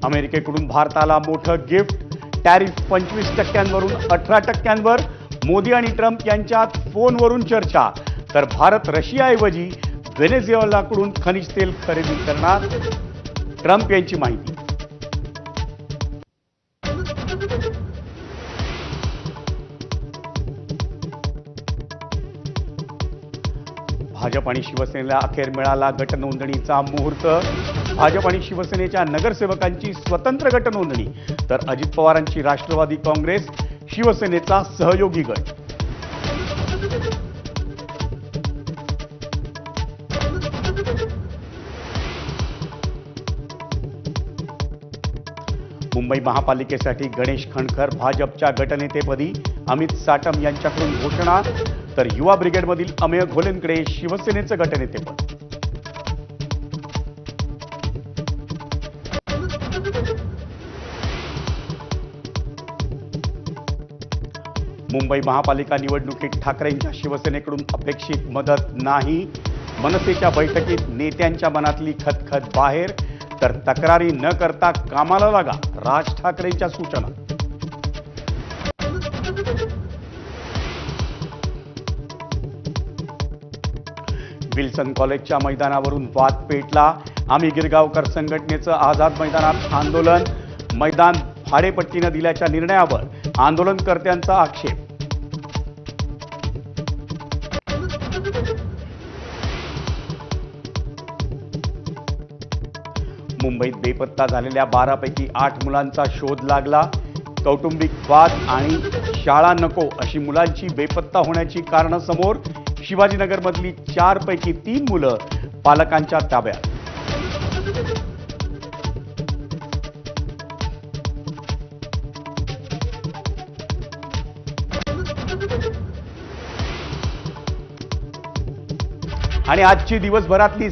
अमेरिकेकडून भारताला मोठं gift, tariff 25%वरून 18%वर. Modi आणि ट्रम्प यांच्यात फोनवरून चर्चा. तर भारत रशियाऐवजी व्हेनेझुएलाकडून खनिज तेल खरेदी करणार, ट्रम्प यांची माहिती. भाजप आणि शिवसेनेला अखेर मिळाला गटनोंदणीचा मुहूर्त. भाजप आणि शिवसेनेच्या नगरसेवकांची स्वतंत्र गटनोंदणी, तर अजित पवारांची राष्ट्रवादी काँग्रेस, शिवसेनेचा सहयोगी गट. मुंबई महापालिकेसाठी गणेश खंडकर भाजपच्या गटनेतेपदी, अमित साटम यांच्याकडून घोषणा. तर युवा ब्रिगेडमधील अमेय घोलेंकडे शिवसेनेचं गटनेतेपद. मुंबई महापालिका निवडणुकीत ठाकरेंच्या शिवसेनेकडून अपेक्षित मदत नाही. मनसेच्या बैठकीत नेत्यांच्या मनातली खतखत बाहेर. तर तक्रारी न करता कामाला लागा, राज ठाकरेंच्या सूचना. विल्सन कॉलेजच्या मैदानावरून वाद पेटला. आम्ही गिरगावकर संघटनेचं आझाद मैदानात आंदोलन. मैदान भाडेपट्टीनं दिल्याच्या निर्णयावर आंदोलनकर्त्यांचा आक्षेप. मुंबईत बेपत्ता झालेल्या 12 पैकी 8 मुलांचा शोध लागला. कौटुंबिक वाद आणि शाळा नको अशी मुलांची बेपत्ता होण्याची कारणं समोर. शिवाजीनगरमधली 4 पैकी 3 मुलं पालकांच्या ताब्यात. आणि आजची दिवसभरातली